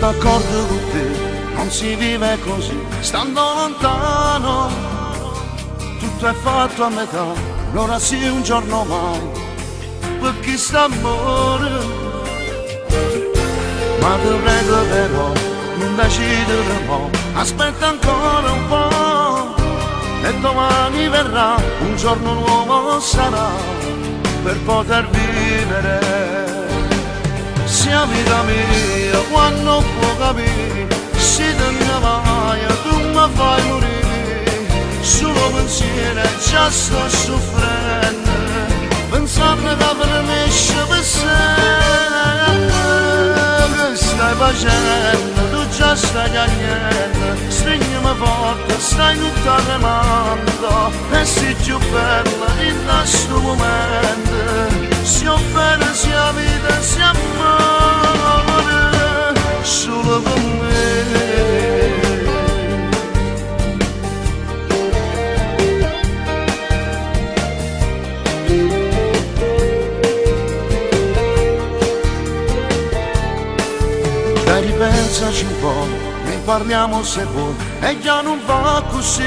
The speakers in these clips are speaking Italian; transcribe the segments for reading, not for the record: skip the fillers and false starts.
d'accordo con te, non si vive così, stando lontano, tutto è fatto a metà, allora sì un giorno mai, per chi sta amore, ma ti prego però, non decidere mo', aspetta ancora un po', e domani verrà, un giorno nuovo sarà, per poter vivere. Sia vita mia, quando può capire, se te ne vai, tu mi fai morire, solo pensiero già sto soffrendo, pensando che per me per sempre, che stai facendo, tu già stai piangendo, stringimi forte, stai tutta tremando, e sei più bella in questo momento, sia bene sia vita sia amore, solo per me. Dai, ripensaci un po', ne parliamo se vuoi, e già non va così,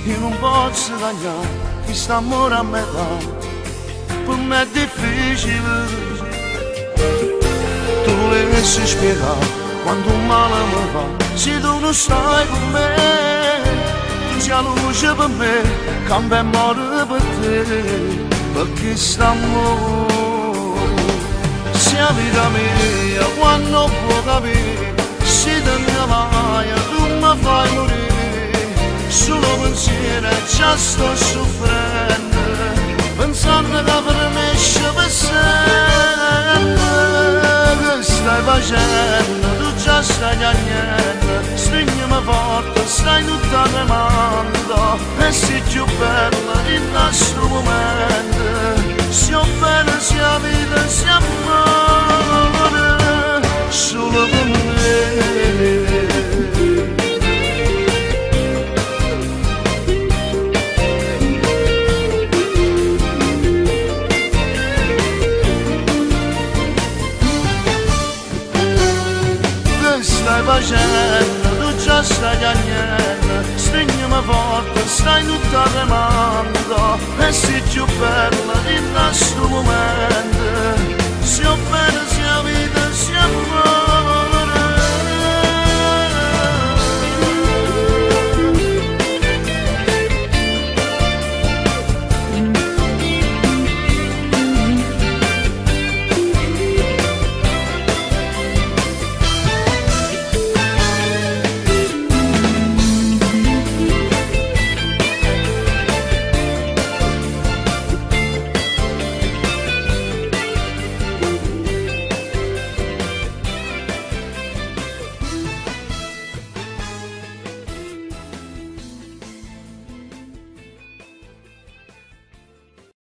io non posso tagliare questo amore a metà. Per me è difficile, tu volessi spiegare quando un male mi fa, se tu non stai con me, tu sia luce per me, cambia e muore per te, perché st'amore, sia vita mia, quando può capire, se te ne vai, tu mi fai morire, solo pensiero già sto soffrendo, pensando che per me per sempre, che stai facendo, tu già stai piangendo, stringimi forte, stai tutta tremando, e sei più bella in questo momento, sia bene sia vita sia amore, solo per me. Stai facendo, tu già stai piangendo, stringimi forte, stai tutta tremando, e sei più bella in questo momento, sia bene sia vita.